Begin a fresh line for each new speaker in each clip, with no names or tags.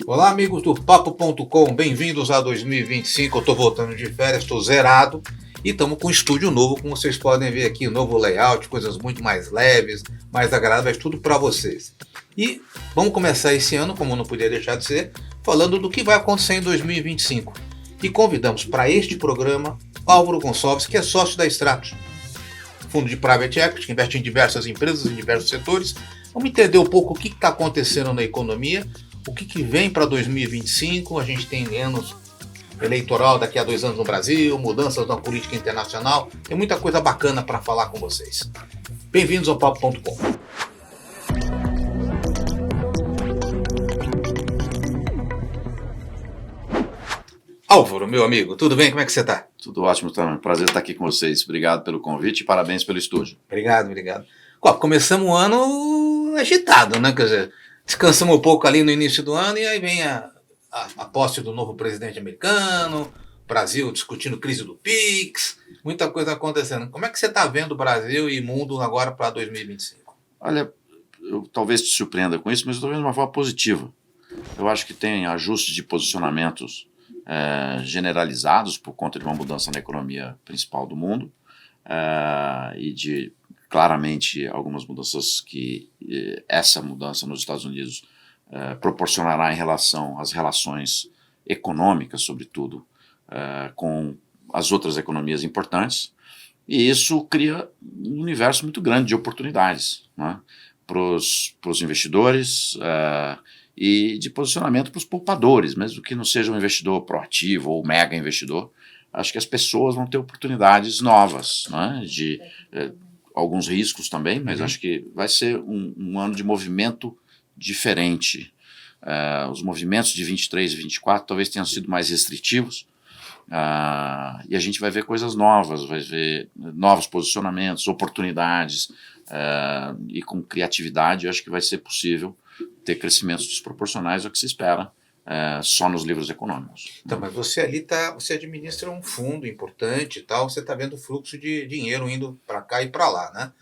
Olá, amigos do Papo.com, bem-vindos a 2025. Eu estou voltando de férias, estou zerado e estamos com um estúdio novo, como vocês podem ver aqui, novo layout, coisas muito mais leves, mais agradáveis, tudo para vocês. E vamos começar esse ano, como não podia deixar de ser, falando do que vai acontecer em 2025. E convidamos para este programa Álvaro Gonçalves, que é sócio da Stratos, fundo de private equity, que investe em diversas empresas, em diversos setores. Vamos entender um pouco o que está acontecendo na economia, o que vem para 2025. A gente tem anos eleitoral daqui a 2 anos no Brasil, mudanças na política internacional, tem muita coisa bacana para falar com vocês. Bem-vindos ao Papo.com. Álvaro, meu amigo, tudo bem? Como é que você está?
Tudo ótimo também. Prazer estar aqui com vocês. Obrigado pelo convite e parabéns pelo estúdio.
Obrigado. Começamos o ano agitado, né? Quer dizer, descansamos um pouco ali no início do ano e aí vem a posse do novo presidente americano, Brasil discutindo crise do PIX, muita coisa acontecendo. Como é que você está vendo o Brasil e mundo agora para 2025?
Olha, eu talvez te surpreenda com isso, mas eu estou vendo de uma forma positiva. Eu acho que tem ajustes de posicionamentos generalizados por conta de uma mudança na economia principal do mundo e de, claramente, algumas mudanças que essa mudança nos Estados Unidos proporcionará em relação às relações econômicas, sobretudo, com as outras economias importantes, e isso cria um universo muito grande de oportunidades, né, para os investidores e de posicionamento para os poupadores, mesmo que não seja um investidor proativo ou mega investidor. Acho que as pessoas vão ter oportunidades novas, né, de alguns riscos também, mas acho que vai ser um ano de movimento diferente. Os movimentos de 23 e 24 talvez tenham sido mais restritivos, e a gente vai ver coisas novas, vai ver novos posicionamentos, oportunidades, e com criatividade eu acho que vai ser possível ter crescimentos desproporcionais ao que se espera só nos livros econômicos.
Então, mas você ali você administra um fundo importante e tal, você está vendo o fluxo de dinheiro indo para cá e para lá, né?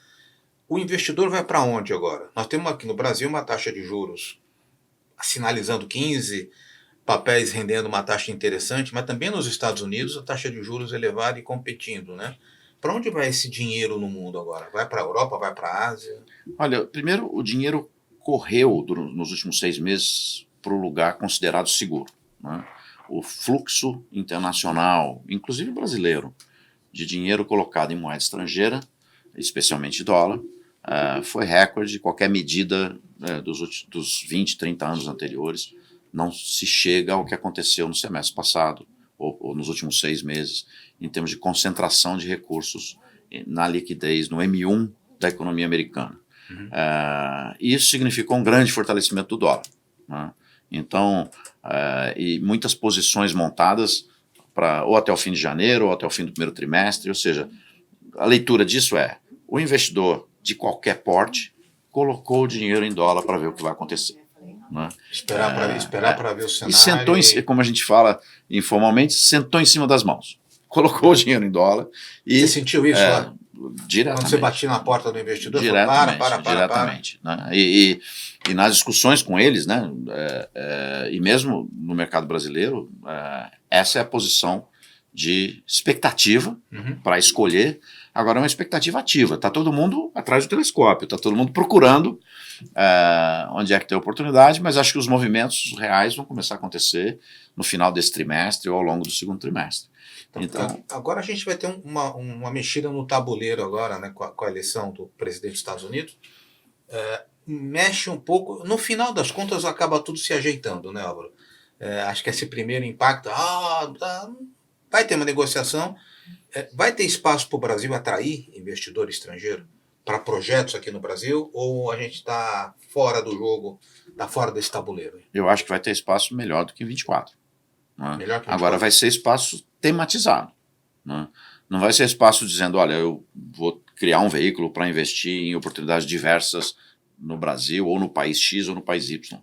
O investidor vai para onde agora? Nós temos aqui no Brasil uma taxa de juros sinalizando 15, papéis rendendo uma taxa interessante, mas também nos Estados Unidos a taxa de juros elevada e competindo, né? Para onde vai esse dinheiro no mundo agora? Vai para a Europa, vai para a Ásia?
Olha, primeiro o dinheiro correu nos últimos 6 meses para o lugar considerado seguro, né? O fluxo internacional, inclusive brasileiro, de dinheiro colocado em moeda estrangeira, especialmente dólar, foi recorde de qualquer medida dos 20, 30 anos anteriores. Não se chega ao que aconteceu no semestre passado ou nos últimos 6 meses, em termos de concentração de recursos na liquidez, no M1 da economia americana. Isso significou um grande fortalecimento do dólar, né? Então, e muitas posições montadas ou até o fim de janeiro ou até o fim do primeiro trimestre, ou seja, a leitura disso o investidor de qualquer porte colocou o dinheiro em dólar para ver o que vai acontecer, né?
Esperar para ver o cenário.
E sentou, como a gente fala informalmente, sentou em cima das mãos. Colocou o dinheiro em dólar.
Você sentiu isso lá?
Diretamente.
Quando você batia na porta do investidor,
diretamente. Né? E nas discussões com eles, né, e mesmo no mercado brasileiro, essa é a posição de expectativa para escolher. Agora é uma expectativa ativa, está todo mundo atrás do telescópio, está todo mundo procurando onde é que tem oportunidade, mas acho que os movimentos reais vão começar a acontecer no final desse trimestre ou ao longo do segundo trimestre.
Então, agora a gente vai ter uma mexida no tabuleiro agora, né, com a eleição do presidente dos Estados Unidos. Mexe um pouco, no final das contas acaba tudo se ajeitando, né, Álvaro? Acho que esse primeiro impacto, vai ter uma negociação, vai ter espaço para o Brasil atrair investidor estrangeiro para projetos aqui no Brasil, ou a gente está fora do jogo, está fora desse tabuleiro?
Eu acho que vai ter espaço melhor do que em 24. Né?
Melhor que 24.
Agora vai ser espaço tematizado, né? Não vai ser espaço dizendo, olha, eu vou criar um veículo para investir em oportunidades diversas no Brasil, ou no país X ou no país Y.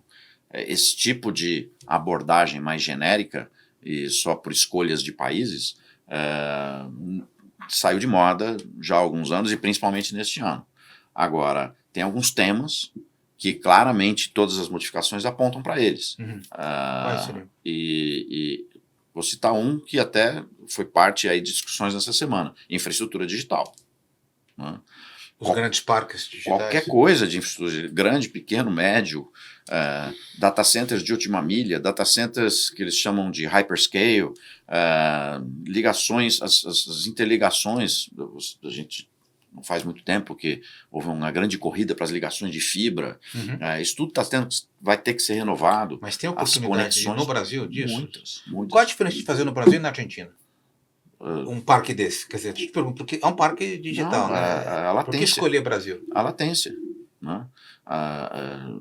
Esse tipo de abordagem mais genérica e só por escolhas de países saiu de moda já há alguns anos e principalmente neste ano. Agora, tem alguns temas que claramente todas as modificações apontam para eles.
Quais seriam?
E vou citar um que até foi parte aí de discussões nessa semana: infraestrutura digital. Né?
Os grandes parques digitais.
Qualquer coisa de infraestrutura, grande, pequeno, médio, data centers de última milha, data centers que eles chamam de hyperscale, ligações, as interligações, a gente não faz muito tempo que houve uma grande corrida para as ligações de fibra, isso tudo vai ter que ser renovado.
Mas tem oportunidade no Brasil disso?
Muitas.
Qual a diferença de fazer no Brasil e na Argentina? Um parque desse? Quer dizer, eu te pergunto, porque é um parque digital,
não,
né? Por que escolher Brasil?
A latência. Né?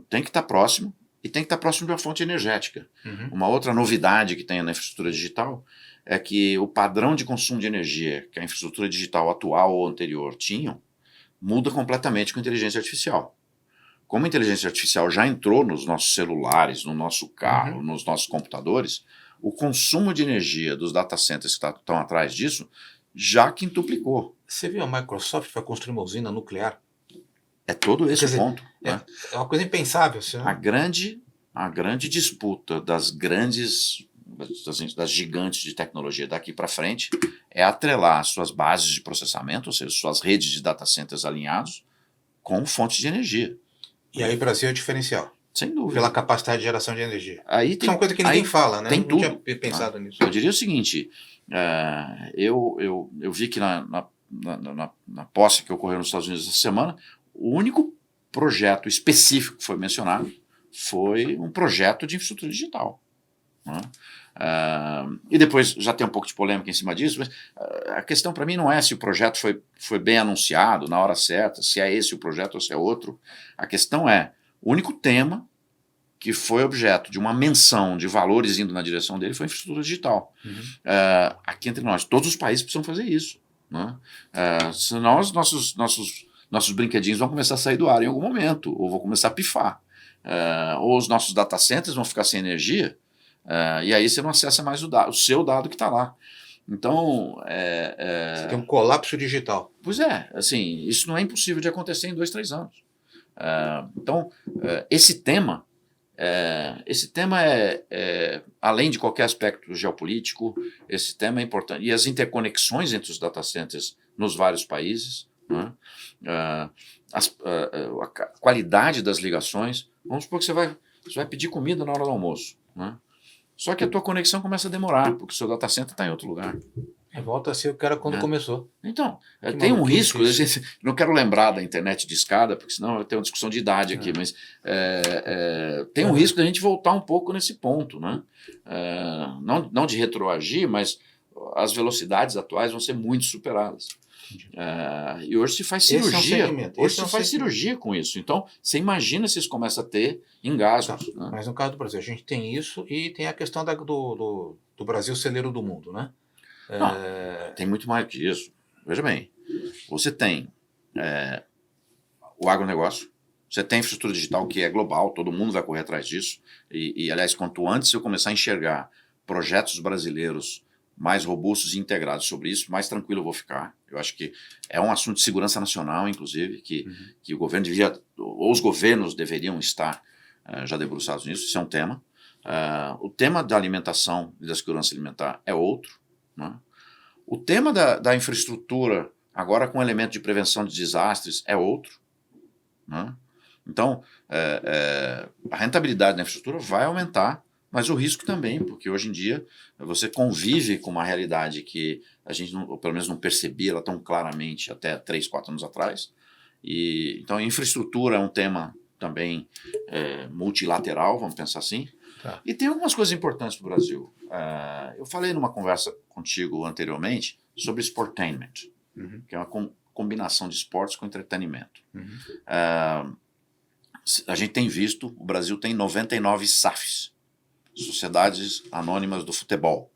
Tem que estar próximo e tem que estar próximo de uma fonte energética. Uma outra novidade que tem na infraestrutura digital é que o padrão de consumo de energia que a infraestrutura digital atual ou anterior tinham muda completamente com a inteligência artificial. Como a inteligência artificial já entrou nos nossos celulares, no nosso carro, nos nossos computadores, o consumo de energia dos data centers que estão atrás disso já quintuplicou.
Você viu a Microsoft vai construir uma usina nuclear?
É todo esse ponto.
Né? É uma coisa impensável.
A grande disputa das gigantes de tecnologia daqui para frente é atrelar suas bases de processamento, ou seja, suas redes de data centers alinhados com fontes de energia.
E aí o Brasil é o diferencial.
Sem dúvida.
Pela capacidade de geração de energia.
Aí
isso é uma coisa que ninguém fala, né?
Tem tudo.
Não tinha pensado nisso.
Eu diria o seguinte, eu vi que na posse que ocorreu nos Estados Unidos essa semana, o único projeto específico que foi mencionado foi um projeto de infraestrutura digital. Né? E depois já tem um pouco de polêmica em cima disso, mas a questão para mim não é se o projeto foi bem anunciado na hora certa, se é esse o projeto ou se é outro. A questão é, o único tema que foi objeto de uma menção de valores indo na direção dele foi a infraestrutura digital. Aqui entre nós, todos os países precisam fazer isso. Né? Senão os nossos brinquedinhos vão começar a sair do ar em algum momento, ou vão começar a pifar. Ou os nossos data centers vão ficar sem energia, e aí você não acessa mais o seu dado que está lá. Então...
Você tem um colapso digital.
Pois é, assim, isso não é impossível de acontecer em 2, 3 anos. Então, esse tema é, além de qualquer aspecto geopolítico, esse tema é importante. E as interconexões entre os data centers nos vários países, né? A qualidade das ligações. Vamos supor que você vai pedir comida na hora do almoço. Né? Só que a tua conexão começa a demorar, porque o seu data center está em outro lugar.
Volta a ser o que era quando começou.
Então, tem um risco, não quero lembrar da internet de escada, porque senão eu tenho uma discussão de idade aqui, mas tem um risco da gente voltar um pouco nesse ponto. Né? Não de retroagir, mas as velocidades atuais vão ser muito superadas. E hoje se faz cirurgia. Hoje se faz cirurgia com isso. Então, você imagina se isso começa a ter engasgos. Né?
Mas no caso do Brasil, a gente tem isso e tem a questão do Brasil celeiro do mundo, né?
Não, tem muito mais que isso. Veja bem, você tem o agronegócio, você tem a infraestrutura digital que é global, todo mundo vai correr atrás disso. E aliás, quanto antes eu começar a enxergar projetos brasileiros mais robustos e integrados sobre isso, mais tranquilo eu vou ficar. Eu acho que é um assunto de segurança nacional, inclusive, que o governo ou os governos deveriam estar já debruçados nisso. Isso é um tema. O tema da alimentação e da segurança alimentar é outro. Né? O tema da infraestrutura, agora com elemento de prevenção de desastres, é outro. Né? Então, a rentabilidade da infraestrutura vai aumentar, mas o risco também, porque hoje em dia você convive com uma realidade que a gente, pelo menos, não percebia ela tão claramente até 3, 4 anos atrás. Então, a infraestrutura é um tema também multilateral, vamos pensar assim.
Tá.
E tem algumas coisas importantes para o Brasil. Eu falei numa conversa contigo anteriormente sobre sportainment, que é uma combinação de esportes com entretenimento. A gente tem visto, o Brasil tem 99 SAFs, Sociedades Anônimas do Futebol,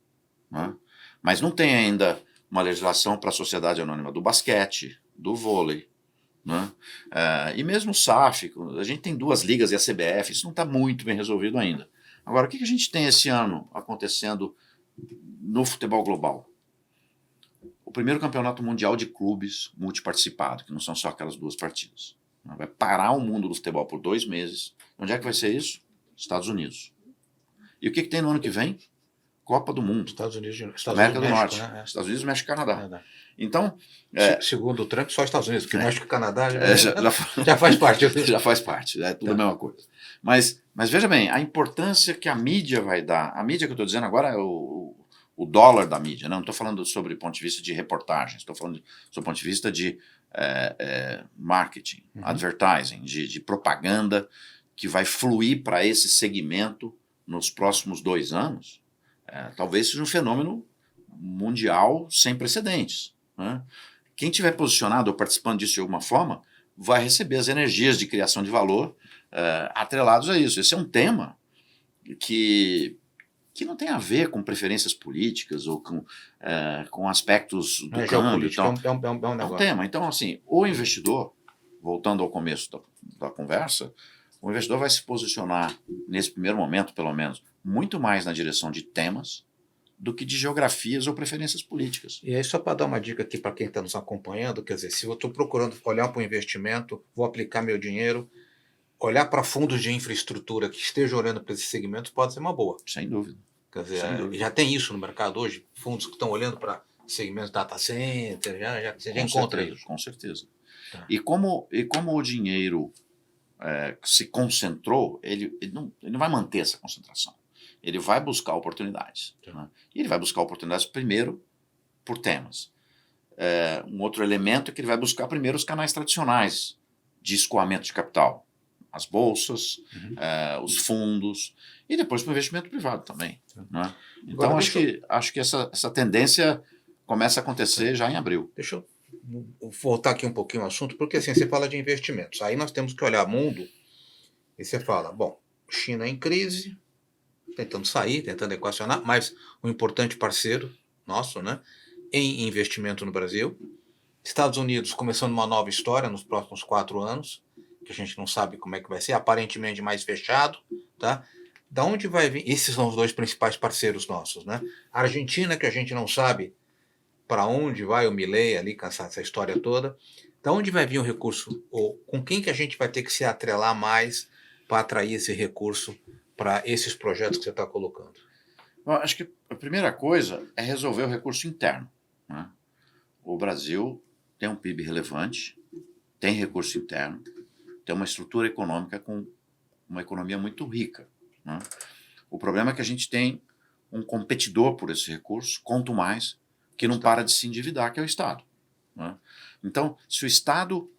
né? Mas não tem ainda uma legislação para a Sociedade Anônima do Basquete, do vôlei. Né? E mesmo o SAF, a gente tem 2 ligas e a CBF, isso não está muito bem resolvido ainda. Agora, o que a gente tem esse ano acontecendo no futebol global? O primeiro campeonato mundial de clubes multiparticipado, que não são só aquelas 2 partidas. Vai parar o mundo do futebol por 2 meses. Onde é que vai ser isso? Estados Unidos. E o que tem no ano que vem? Copa do Mundo.
Estados Unidos,
América do
México,
Norte.
né?
Estados Unidos, México e Canadá.
Canadá.
Então,
Segundo o Trump, só Estados Unidos, porque México e Canadá
já
faz parte.
Já faz parte, é tudo a mesma coisa. Mas veja bem, a importância que a mídia vai dar. A mídia que eu estou dizendo agora é o dólar da mídia. Não estou falando sobre o ponto de vista de reportagens, estou falando sobre o ponto de vista de marketing, advertising, de propaganda que vai fluir para esse segmento nos próximos 2 anos. Talvez seja um fenômeno mundial sem precedentes, né? Quem tiver posicionado ou participando disso de alguma forma vai receber as energias de criação de valor atrelados a isso. Esse é um tema que não tem a ver com preferências políticas ou com aspectos do câmbio. Então,
é um negócio.
Tema. Então, assim, o investidor, voltando ao começo da conversa, o investidor vai se posicionar, nesse primeiro momento, pelo menos, muito mais na direção de temas do que de geografias ou preferências políticas.
E aí, só para dar uma dica aqui para quem está nos acompanhando, quer dizer, se eu estou procurando olhar para o investimento, vou aplicar meu dinheiro, olhar para fundos de infraestrutura que estejam olhando para esses segmentos pode ser uma boa.
Sem dúvida.
Quer dizer, já tem isso no mercado hoje? Fundos que estão olhando para segmentos data center, você já encontra isso.
Com certeza.
Tá.
E como o dinheiro se concentrou, ele não vai manter essa concentração. Ele vai buscar oportunidades. Né? E ele vai buscar oportunidades primeiro por temas. Um outro elemento é que ele vai buscar primeiro os canais tradicionais de escoamento de capital. As bolsas, os fundos, e depois para o investimento privado também. Né? Então, agora, acho que essa tendência começa a acontecer já em abril.
Deixa eu voltar aqui um pouquinho ao assunto, porque assim, você fala de investimentos. Aí nós temos que olhar o mundo e você fala, bom, China em crise, tentando sair, tentando equacionar, mas um importante parceiro nosso, né, em investimento no Brasil. Estados Unidos começando uma nova história nos próximos 4 anos, que a gente não sabe como é que vai ser, aparentemente mais fechado, tá? Da onde vai vir? Esses são os 2 principais parceiros nossos, né? A Argentina, que a gente não sabe para onde vai o Milei ali, cansar essa história toda. Da onde vai vir o recurso? Ou com quem que a gente vai ter que se atrelar mais para atrair esse recurso para esses projetos que você está colocando?
Eu acho que a primeira coisa é resolver o recurso interno. Né? O Brasil tem um PIB relevante, tem recurso interno, tem uma estrutura econômica com uma economia muito rica. Né? O problema é que a gente tem um competidor por esse recurso, quanto mais, que não para de se endividar, que é o Estado. Né? Então, se o Estado...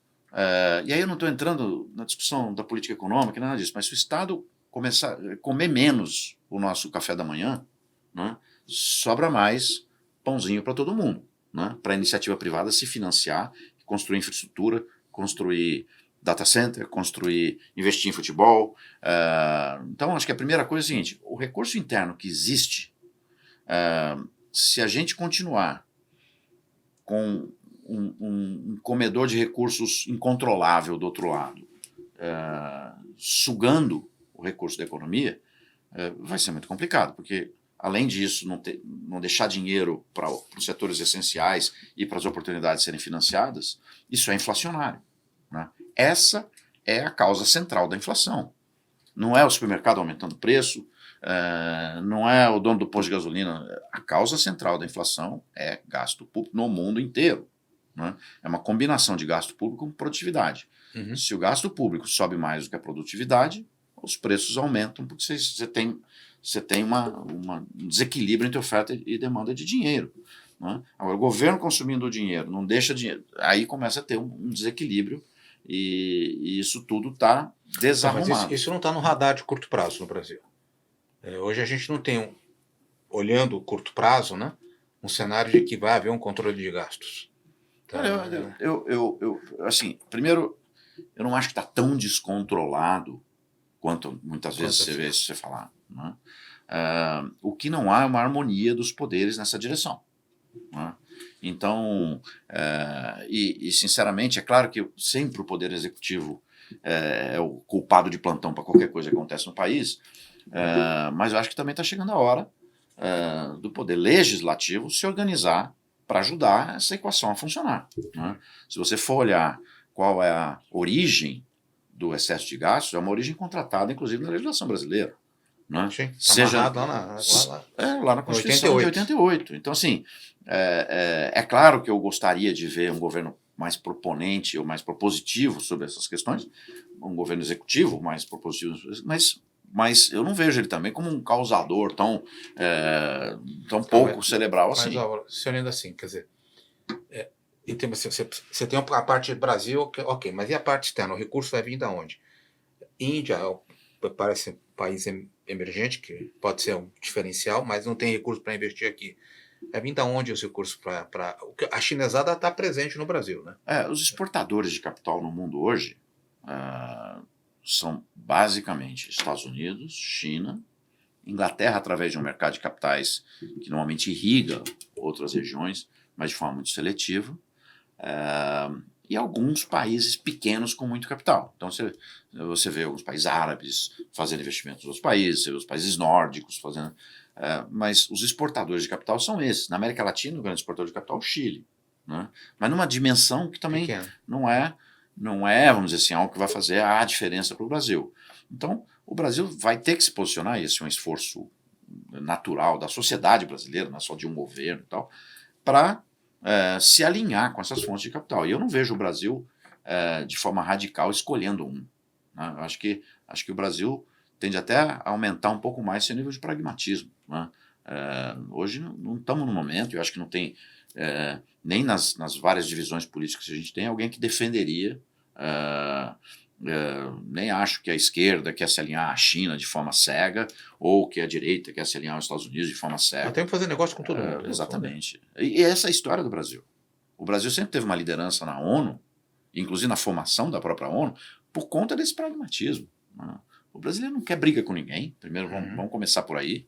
e aí eu não estou entrando na discussão da política econômica, nada disso, mas se o Estado começar a comer menos o nosso café da manhã, né, sobra mais pãozinho para todo mundo, né, para a iniciativa privada se financiar, construir infraestrutura, construir data center, investir em futebol. Então, acho que a primeira coisa é a seguinte, o recurso interno que existe, se a gente continuar com um comedor de recursos incontrolável do outro lado, sugando o recurso da economia, vai ser muito complicado, porque, além disso, não deixar dinheiro para os setores essenciais e para as oportunidades serem financiadas, isso é inflacionário. Né? Essa é a causa central da inflação. Não é o supermercado aumentando o preço, não é o dono do posto de gasolina. A causa central da inflação é gasto público no mundo inteiro. Né? É uma combinação de gasto público com produtividade. Uhum. Se o gasto público sobe mais do que a produtividade, os preços aumentam, porque você tem um desequilíbrio entre oferta e demanda de dinheiro. Né? Agora, o governo consumindo o dinheiro, não deixa dinheiro, aí começa a ter um desequilíbrio e isso tudo está desarrumado.
Mas isso não está no radar de curto prazo no Brasil. Hoje a gente não tem, olhando o curto prazo, né, um cenário de que vai haver um controle de gastos. Então,
assim, primeiro, eu não acho que está tão descontrolado quanto muitas vezes você vê você falar. Né? O que não há é uma harmonia dos poderes nessa direção. Né? Então, sinceramente, é claro que sempre o Poder Executivo é o culpado de plantão para qualquer coisa que acontece no país, mas eu acho que também está chegando a hora do Poder Legislativo se organizar para ajudar essa equação a funcionar. Né? Se você for olhar qual é a origem do excesso de gastos, é uma origem contratada, inclusive, na legislação brasileira. Né?
Sim, tá
Seja lá na Constituição de 88. Então, assim, é claro que eu gostaria de ver um governo mais proponente ou mais propositivo sobre essas questões, um governo executivo mais propositivo, mas eu não vejo ele também como um causador tão pouco cerebral assim.
Mas, se olhando assim, quer dizer, você tem a parte Brasil, ok, mas e a parte externa? O recurso vai vir de onde? Índia parece um país emergente, que pode ser um diferencial, mas não tem recurso para investir aqui. Vai vir de onde os recursos para... A chinesada está presente no Brasil, né?
Os exportadores de capital no mundo hoje são basicamente Estados Unidos, China, Inglaterra através de um mercado de capitais que normalmente irriga outras regiões, mas de forma muito seletiva, e alguns países pequenos com muito capital. Então você vê alguns países árabes fazendo investimentos nos outros países, você vê os países nórdicos fazendo... mas os exportadores de capital são esses. Na América Latina, o grande exportador de capital é o Chile. Né? Mas numa dimensão que também não é, vamos dizer assim, algo que vai fazer a diferença para o Brasil. Então, o Brasil vai ter que se posicionar, esse é um esforço natural da sociedade brasileira, não é só de um governo e tal, para se alinhar com essas fontes de capital. E eu não vejo o Brasil de forma radical escolhendo um. Né? Eu acho que o Brasil tende até a aumentar um pouco mais esse nível de pragmatismo. Né? Hoje não estamos no momento, eu acho que não tem, nem nas várias divisões políticas que a gente tem, alguém que defenderia, nem acho que a esquerda quer se alinhar à China de forma cega, ou que a direita quer se alinhar aos Estados Unidos de forma cega.
Tem que fazer negócio com todo mundo.
Exatamente. E essa é a história do Brasil. O Brasil sempre teve uma liderança na ONU, inclusive na formação da própria ONU, por conta desse pragmatismo. Né? O brasileiro não quer briga com ninguém. Primeiro, vamos começar por aí.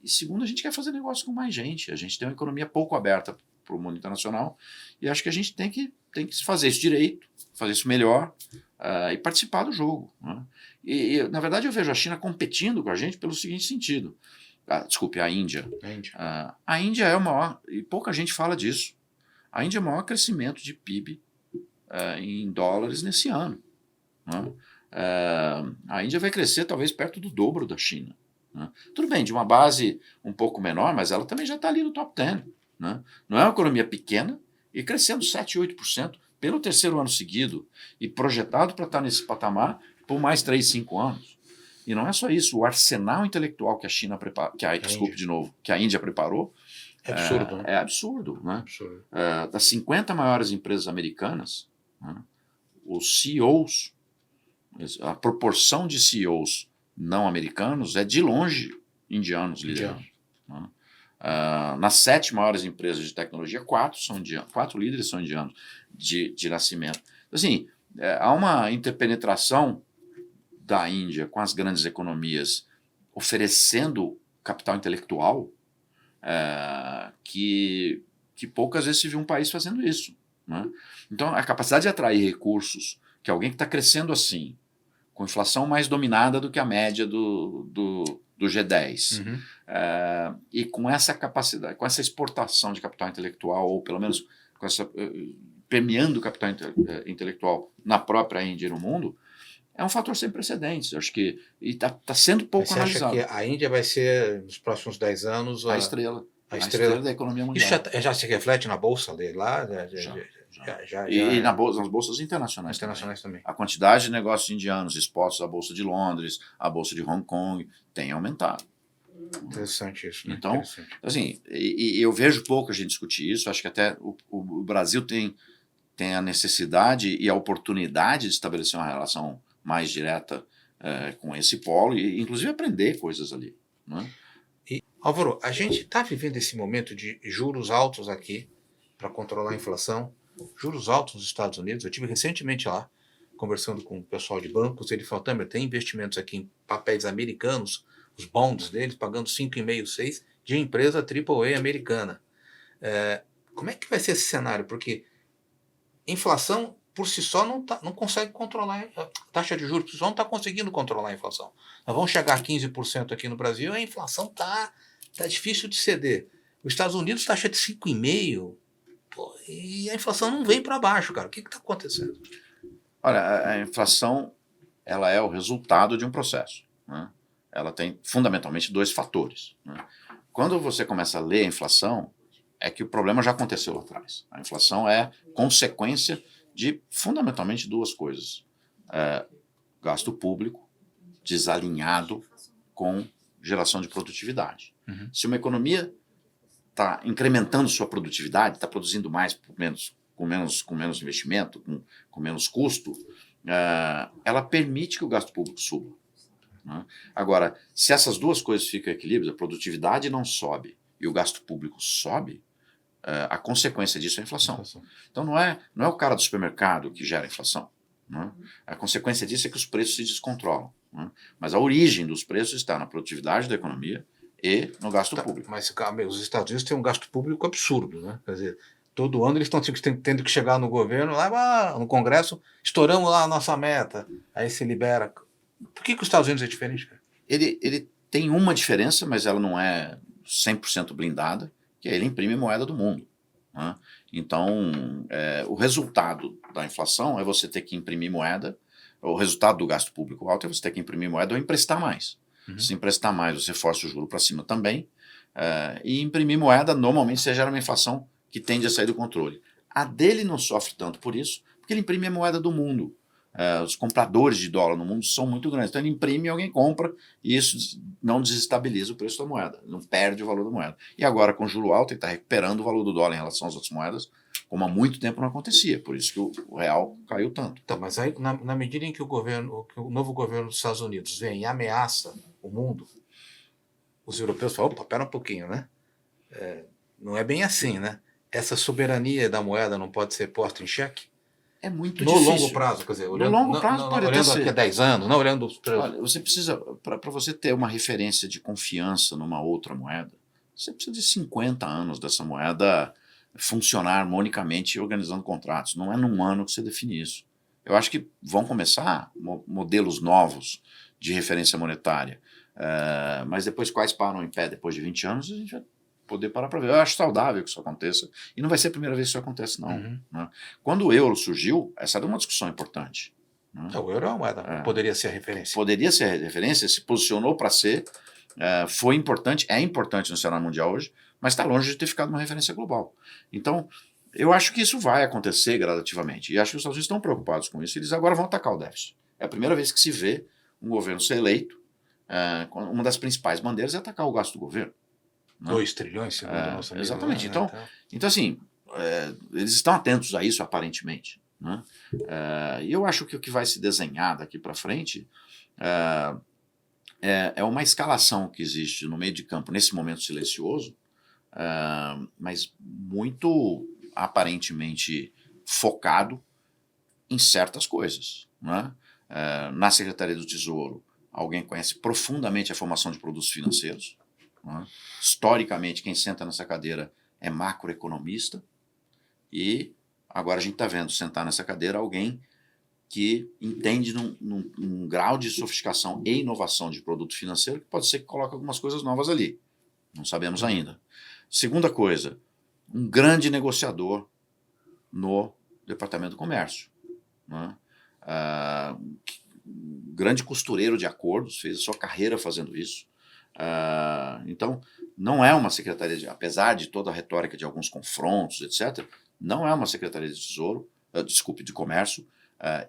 E segundo, a gente quer fazer negócio com mais gente. A gente tem uma economia pouco aberta para o mundo internacional e acho que a gente tem que fazer isso direito, fazer isso melhor e participar do jogo. Né? E, na verdade, eu vejo a China competindo com a gente pelo seguinte sentido. Desculpe, a Índia. A Índia é o maior, e pouca gente fala disso, a Índia é o maior crescimento de PIB em dólares nesse ano. Né? A Índia vai crescer talvez perto do dobro da China. Né? Tudo bem, de uma base um pouco menor, mas ela também já está ali no top 10. Né? Não é uma economia pequena e crescendo 7, 8% pelo terceiro ano seguido e projetado para estar nesse patamar por mais 3, 5 anos. E não é só isso, o arsenal intelectual que a China preparou, que a Índia preparou
é absurdo. Né?
É absurdo. Né? Absurdo. Das 50 maiores empresas americanas, né, os CEOs, a proporção de CEOs não americanos é de longe indianos liderando. Né? Nas 7 maiores empresas de tecnologia, 4 líderes são indianos de nascimento. Assim, há uma interpenetração da Índia com as grandes economias oferecendo capital intelectual que poucas vezes se viu um país fazendo isso. Né? Então, a capacidade de atrair recursos, que alguém que está crescendo assim, com inflação mais dominada do que a média do G10, e com essa capacidade, com essa exportação de capital intelectual, ou pelo menos com essa, permeando o capital intelectual na própria Índia e no mundo, é um fator sem precedentes. Acho que está sendo pouco analisado.
Você acha que a Índia vai ser, nos próximos 10 anos,
a estrela da economia mundial?
Isso já se reflete na bolsa dele lá?
E nas bolsas internacionais
também.
A quantidade de negócios indianos expostos à Bolsa de Londres, à Bolsa de Hong Kong, tem aumentado.
Interessante isso. Né?
Então, assim, eu vejo pouco a gente discutir isso. Acho que até o Brasil tem a necessidade e a oportunidade de estabelecer uma relação mais direta com esse polo e, inclusive, aprender coisas ali. Né?
Álvaro, a gente está vivendo esse momento de juros altos aqui para controlar a inflação. Juros altos nos Estados Unidos. Eu estive recentemente lá, conversando com o pessoal de bancos. Ele falou, Tamer, tem investimentos aqui em papéis americanos, os bonds deles, pagando 5,5%, 6% de empresa AAA americana. Como é que vai ser esse cenário? Porque inflação, por si só, não consegue controlar. A taxa de juros, por si só, não está conseguindo controlar a inflação. Nós vamos chegar a 15% aqui no Brasil, a inflação está difícil de ceder. Os Estados Unidos, taxa de 5,5%. Pô, e a inflação não vem para baixo, cara. O que está acontecendo?
Olha, a inflação ela é o resultado de um processo, né? Ela tem fundamentalmente dois fatores, né? Quando você começa a ler a inflação, é que o problema já aconteceu lá atrás. A inflação é consequência de fundamentalmente duas coisas. Gasto público desalinhado com geração de produtividade.
Uhum.
Se uma economia está incrementando sua produtividade, está produzindo mais com menos investimento, com menos custo, ela permite que o gasto público suba, né? Agora, se essas duas coisas ficam em equilíbrio, a produtividade não sobe e o gasto público sobe, a consequência disso é a inflação. Então não é o cara do supermercado que gera a inflação, né? A consequência disso é que os preços se descontrolam, né? Mas a origem dos preços está na produtividade da economia e no gasto público.
Mas os Estados Unidos têm um gasto público absurdo, né? Quer dizer, todo ano eles estão tendo que chegar no governo, lá no Congresso, estouramos lá a nossa meta, aí se libera. Por que os Estados Unidos é diferente, cara?
Ele tem uma diferença, mas ela não é 100% blindada, que é ele imprime moeda do mundo, né? Então, o resultado da inflação é você ter que imprimir moeda, o resultado do gasto público alto é você ter que imprimir moeda ou emprestar mais. Uhum. Se emprestar mais, você força o juro para cima também, e imprimir moeda, normalmente você gera uma inflação que tende a sair do controle. A dele não sofre tanto por isso, porque ele imprime a moeda do mundo. Os compradores de dólar no mundo são muito grandes. Então ele imprime e alguém compra, e isso não desestabiliza o preço da moeda, não perde o valor da moeda. E agora, com o juro alto, ele está recuperando o valor do dólar em relação às outras moedas, como há muito tempo não acontecia. Por isso que o real caiu tanto.
Então, mas aí, na medida em que o novo governo dos Estados Unidos vem e ameaça o mundo, os europeus falam, opa, pera um pouquinho, né? Não é bem assim, né? Essa soberania da moeda não pode ser posta em xeque?
É muito
no
difícil.
Longo prazo, quer dizer,
no longo prazo pode
olhando
até
daqui a
ser.
10 anos, não olhando os preços.
Olha, você precisa, para você ter uma referência de confiança numa outra moeda, você precisa de 50 anos dessa moeda funcionar harmonicamente organizando contratos. Não é num ano que você define isso. Eu acho que vão começar modelos novos de referência monetária, mas depois quais param em pé depois de 20 anos, a gente vai poder parar para ver. Eu acho saudável que isso aconteça, e não vai ser a primeira vez que isso acontece, não.
Uhum.
Né? Quando o euro surgiu, essa era uma discussão importante. Né?
O euro é uma moeda, poderia ser a referência.
Poderia ser a referência, se posicionou para ser, foi importante, é importante no cenário mundial hoje, mas está longe de ter ficado uma referência global. Então, eu acho que isso vai acontecer gradativamente, e acho que os Estados Unidos estão preocupados com isso, eles agora vão atacar o déficit. É a primeira vez que se vê um governo ser eleito, uma das principais bandeiras é atacar o gasto do governo.
2 trilhões, segundo o nosso amigo.
Exatamente. Então, assim, eles estão atentos a isso, aparentemente. Né? E eu acho que o que vai se desenhar daqui para frente é uma escalação que existe no meio de campo, nesse momento silencioso, mas muito aparentemente focado em certas coisas. Né? Na Secretaria do Tesouro, alguém conhece profundamente a formação de produtos financeiros. Né? Historicamente, quem senta nessa cadeira é macroeconomista, e agora a gente está vendo sentar nessa cadeira alguém que entende num grau de sofisticação e inovação de produto financeiro que pode ser que coloque algumas coisas novas ali. Não sabemos ainda. Segunda coisa, um grande negociador no Departamento do Comércio. Né? Grande costureiro de acordos, fez a sua carreira fazendo isso. Então, não é uma secretaria, apesar de toda a retórica de alguns confrontos, etc., não é uma secretaria de Tesouro, de Comércio,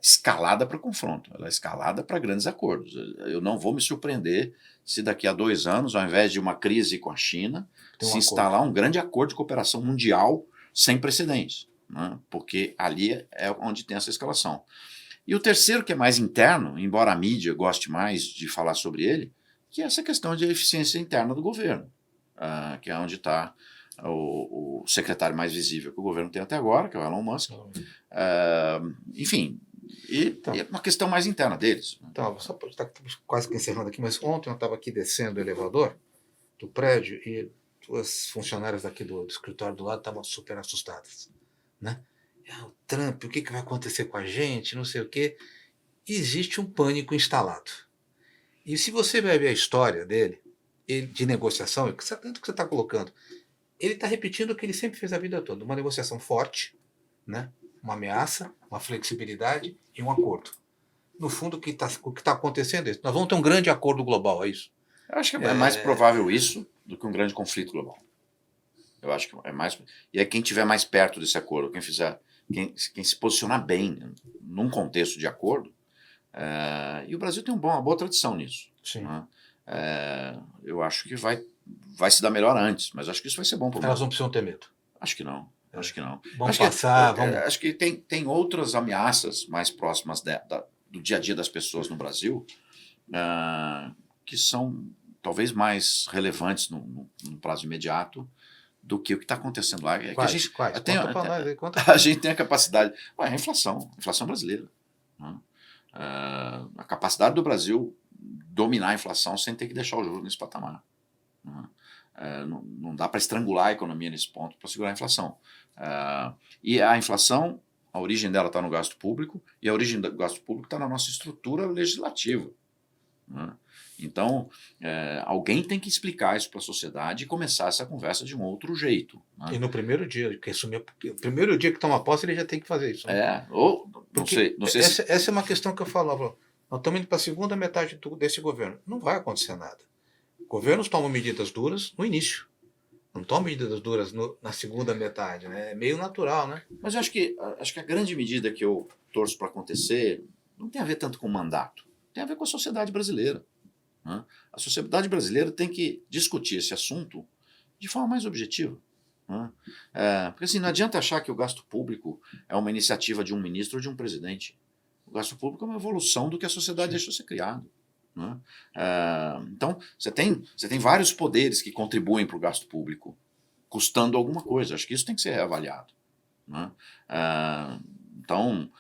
escalada para confronto, ela é escalada para grandes acordos. Eu não vou me surpreender se daqui a 2 anos, ao invés de uma crise com a China, se instalar um grande acordo de cooperação mundial sem precedentes, né? Porque ali é onde tem essa escalação. E o terceiro, que é mais interno, embora a mídia goste mais de falar sobre ele, que é essa questão de eficiência interna do governo, que é onde está o secretário mais visível que o governo tem até agora, que é o Elon Musk. Enfim, é uma questão mais interna deles.
Então, só está quase que encerrando aqui, mas ontem eu estava aqui descendo o elevador do prédio e 2 funcionárias aqui do escritório do lado estavam super assustadas. Né? O Trump, o que vai acontecer com a gente, não sei o quê. E existe um pânico instalado. E se você vai ver a história dele, de negociação, tanto que você está colocando, ele está repetindo o que ele sempre fez a vida toda, uma negociação forte, né? Uma ameaça, uma flexibilidade e um acordo. No fundo, o que está acontecendo é isso. Nós vamos ter um grande acordo global, é isso?
Eu acho que é mais provável isso do que um grande conflito global. Eu acho que é mais. E é quem estiver mais perto desse acordo, quem se posicionar bem num contexto de acordo. E o Brasil tem uma boa tradição nisso.
Sim.
Né? Eu acho que vai se dar melhor antes, mas acho que isso vai ser bom para o Brasil.
Elas não precisam ter medo.
Acho que não. Acho que não.
Vamos passar.
Acho que tem outras ameaças mais próximas do dia a dia das pessoas no Brasil que são talvez mais relevantes no prazo imediato do que o que está acontecendo lá.
Quais?
A gente tem a capacidade. A inflação brasileira. Né? A capacidade do Brasil dominar a inflação sem ter que deixar o juro nesse patamar. Né? Não dá para estrangular a economia nesse ponto para segurar a inflação. E a inflação, a origem dela está no gasto público, e a origem do gasto público está na nossa estrutura legislativa. Né? Então, alguém tem que explicar isso para a sociedade e começar essa conversa de um outro jeito. Né?
E no primeiro dia, o primeiro dia que toma posse, ele já tem que fazer isso. Né?
Não sei
essa é uma questão que eu falava. Nós estamos indo para a segunda metade desse governo. Não vai acontecer nada. Governos tomam medidas duras no início. Não tomam medidas duras na segunda metade. Né? É meio natural, né?
Mas eu acho que a grande medida que eu torço para acontecer não tem a ver tanto com o mandato. Tem a ver com a sociedade brasileira. Né? A sociedade brasileira tem que discutir esse assunto de forma mais objetiva. Né? Porque assim, não adianta achar que o gasto público é uma iniciativa de um ministro ou de um presidente. O gasto público é uma evolução do que a sociedade deixou ser criado. Né? Então, você tem vários poderes que contribuem para o gasto público, custando alguma coisa. Acho que isso tem que ser reavaliado. Né? Então,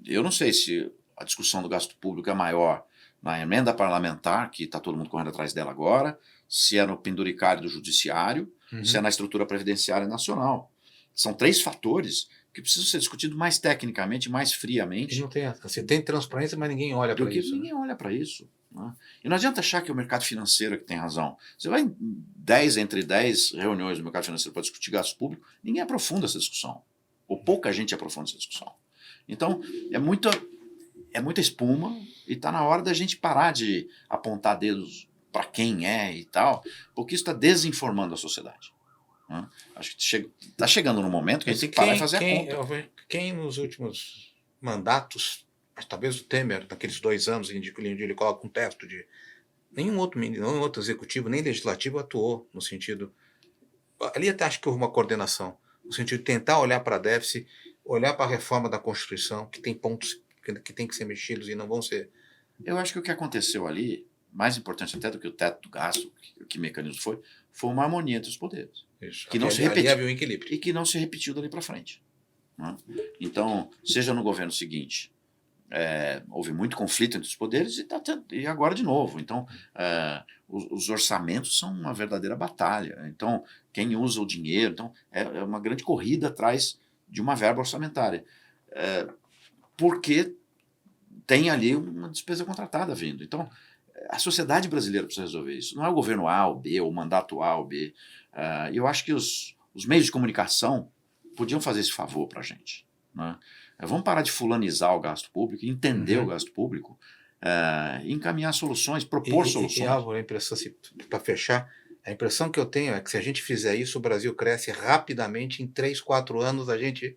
eu não sei se a discussão do gasto público é maior na emenda parlamentar, que está todo mundo correndo atrás dela agora, se é no penduricário do judiciário, se é na estrutura previdenciária nacional. São 3 fatores que precisam ser discutidos mais tecnicamente, mais friamente.
Não tem, você tem transparência, mas ninguém olha para isso.
Ninguém olha para isso. Né? E não adianta achar que o mercado financeiro é que tem razão. Você vai em 10 entre 10 reuniões do mercado financeiro para discutir gasto público, ninguém aprofunda essa discussão. Ou pouca gente aprofunda essa discussão. Então, é muita espuma e está na hora da gente parar de apontar dedos para quem é e tal, porque isso está desinformando a sociedade. Né? Acho que está chegando no momento que a gente tem que parar e fazer a conta.
Quem nos últimos mandatos, talvez o Temer, naqueles 2 anos onde ele coloca um teto de... Nenhum outro executivo, nem legislativo atuou no sentido... Ali até acho que houve uma coordenação, no sentido de tentar olhar para a déficit, olhar para a reforma da Constituição, que tem pontos que tem que ser mexidos e não vão ser...
Eu acho que o que aconteceu ali, mais importante até do que o teto do gasto, que mecanismo foi uma harmonia entre os poderes.
Isso.
Que não se repetiu,
havia um equilíbrio.
E que não se repetiu dali para frente. Né? Então, seja no governo seguinte, houve muito conflito entre os poderes e agora de novo. Então, os orçamentos são uma verdadeira batalha. Então, quem usa o dinheiro... Então, é uma grande corrida atrás de uma verba orçamentária. Porque tem ali uma despesa contratada vindo. Então, a sociedade brasileira precisa resolver isso. Não é o governo A ou B, ou o mandato A ou B. Eu acho que os meios de comunicação podiam fazer esse favor para a gente. Né? Vamos parar de fulanizar o gasto público, entender o gasto público, encaminhar soluções, propor soluções.
Álvaro, a impressão, para fechar, a impressão que eu tenho é que se a gente fizer isso, o Brasil cresce rapidamente, em 3, 4 anos a gente...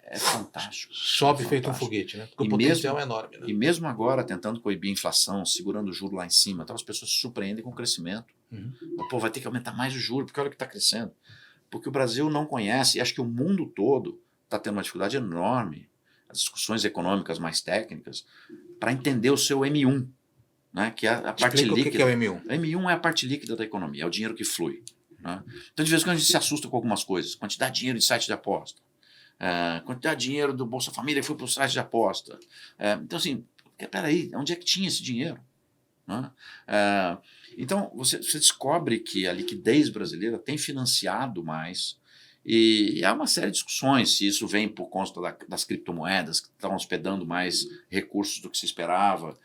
É fantástico.
Sobe feito um foguete, né? Porque o potencial é enorme. Né?
E mesmo agora, tentando coibir a inflação, segurando o juro lá em cima, então as pessoas se surpreendem com o crescimento. Vai ter que aumentar mais o juro, porque olha o que está crescendo. Porque o Brasil não conhece, e acho que o mundo todo está tendo uma dificuldade enorme, as discussões econômicas mais técnicas, para entender o seu M1, né? Que é a parte líquida.
O que é o M1?
O M1 é a parte líquida da economia, é o dinheiro que flui. Né? Então, de vez em quando, a gente se assusta com algumas coisas. Quantidade de dinheiro em site de aposta. Quantidade de dinheiro do Bolsa Família foi para o site de aposta. Então, assim, peraí, onde é que tinha esse dinheiro? Né? Então, você descobre que a liquidez brasileira tem financiado mais, e há uma série de discussões se isso vem por conta das criptomoedas, que estão hospedando mais recursos do que se esperava,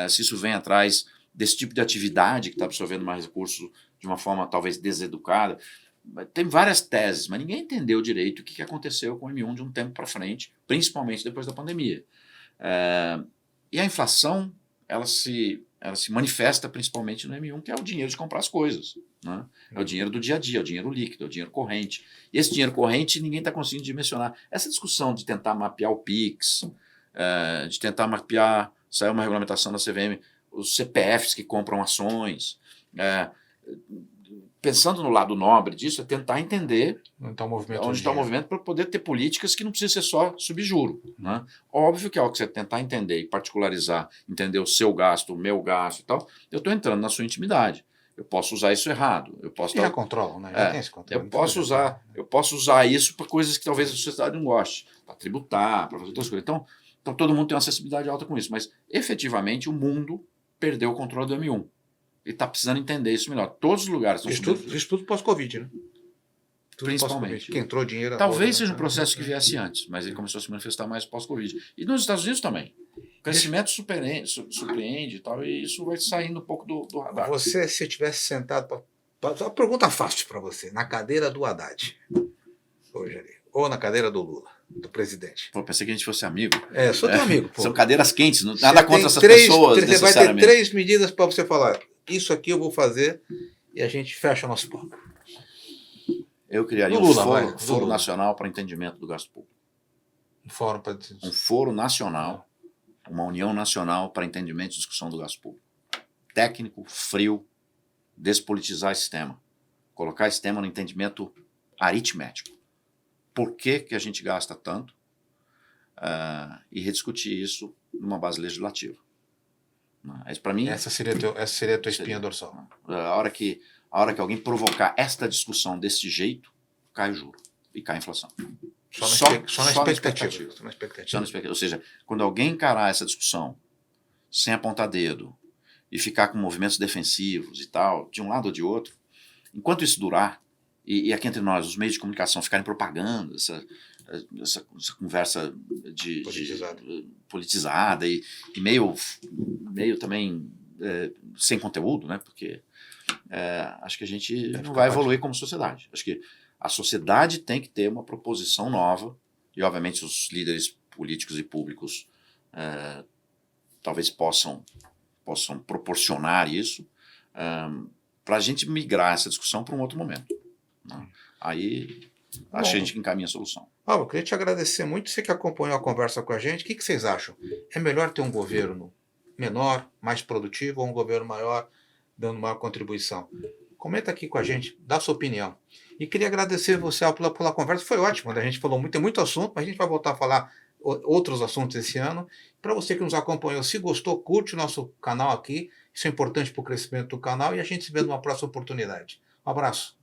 se isso vem atrás desse tipo de atividade que está absorvendo mais recursos de uma forma talvez deseducada. tem várias teses, mas ninguém entendeu direito o que aconteceu com o M1 de um tempo para frente, principalmente depois da pandemia. E a inflação, ela se manifesta principalmente no M1, que é o dinheiro de comprar as coisas. Né? É o dinheiro do dia a dia, é o dinheiro líquido, é o dinheiro corrente. E esse dinheiro corrente ninguém está conseguindo dimensionar. Essa discussão de tentar mapear o PIX, de tentar mapear, saiu uma regulamentação da CVM, os CPFs que compram ações, pensando no lado nobre disso, é tentar entender onde está o movimento para poder ter políticas que não precisam ser só subjuro. Né? Óbvio que ao que você tentar entender e particularizar, entender o seu gasto, o meu gasto e tal, eu estou entrando na sua intimidade. Eu posso usar isso errado. Eu posso
já controlam, né? Já tem esse controle.
Eu posso usar isso para coisas que talvez a sociedade não goste, para tributar, para fazer outras coisas. Então todo mundo tem uma acessibilidade alta com isso, mas efetivamente o mundo perdeu o controle do M1. E está precisando entender isso melhor. Todos os lugares estão
Isso tudo pós-Covid, né?
Principalmente.
Que entrou dinheiro.
Talvez seja um processo que viesse antes, mas ele começou a se manifestar mais pós-Covid. E nos Estados Unidos também. O crescimento surpreende e tal, e isso vai saindo um pouco do radar.
Você, se tivesse sentado. Uma pergunta fácil para você. Na cadeira do Haddad, hoje ali, ou na cadeira do Lula, do presidente.
Pô, pensei que a gente fosse amigo.
Sou teu amigo. Pô.
São cadeiras quentes, nada contra essas pessoas.
Você vai ter 3 medidas para você falar. Isso aqui eu vou fazer e a gente fecha o nosso papo.
Eu criaria um foro nacional para entendimento do gasto público. Um foro nacional, uma união nacional para entendimento e discussão do gasto público. Técnico, frio, despolitizar esse tema. Colocar esse tema no entendimento aritmético. Por que a gente gasta tanto? E rediscutir isso numa base legislativa. Para mim,
essa seria a tua espinha dorsal.
A hora que alguém provocar esta discussão desse jeito, cai o juro e cai a inflação.
Só na expectativa.
Ou seja, quando alguém encarar essa discussão sem apontar dedo e ficar com movimentos defensivos e tal, de um lado ou de outro, enquanto isso durar, e aqui entre nós, os meios de comunicação ficarem propagando essa conversa politizada e meio também sem conteúdo, né? Porque acho que a gente não vai evoluir como sociedade. Acho que a sociedade tem que ter uma proposição nova e, obviamente, os líderes políticos e públicos talvez possam proporcionar isso para a gente migrar essa discussão para um outro momento. Né? Aí acho que a gente encaminha a solução.
Eu queria te agradecer muito, você que acompanhou a conversa com a gente. O que vocês acham? É melhor ter um governo menor, mais produtivo, ou um governo maior, dando maior contribuição? Comenta aqui com a gente, dá a sua opinião. E queria agradecer você pela conversa, foi ótimo, a gente falou tem muito assunto, mas a gente vai voltar a falar outros assuntos esse ano. Para você que nos acompanhou, se gostou, curte o nosso canal aqui, isso é importante para o crescimento do canal, e a gente se vê numa próxima oportunidade. Um abraço.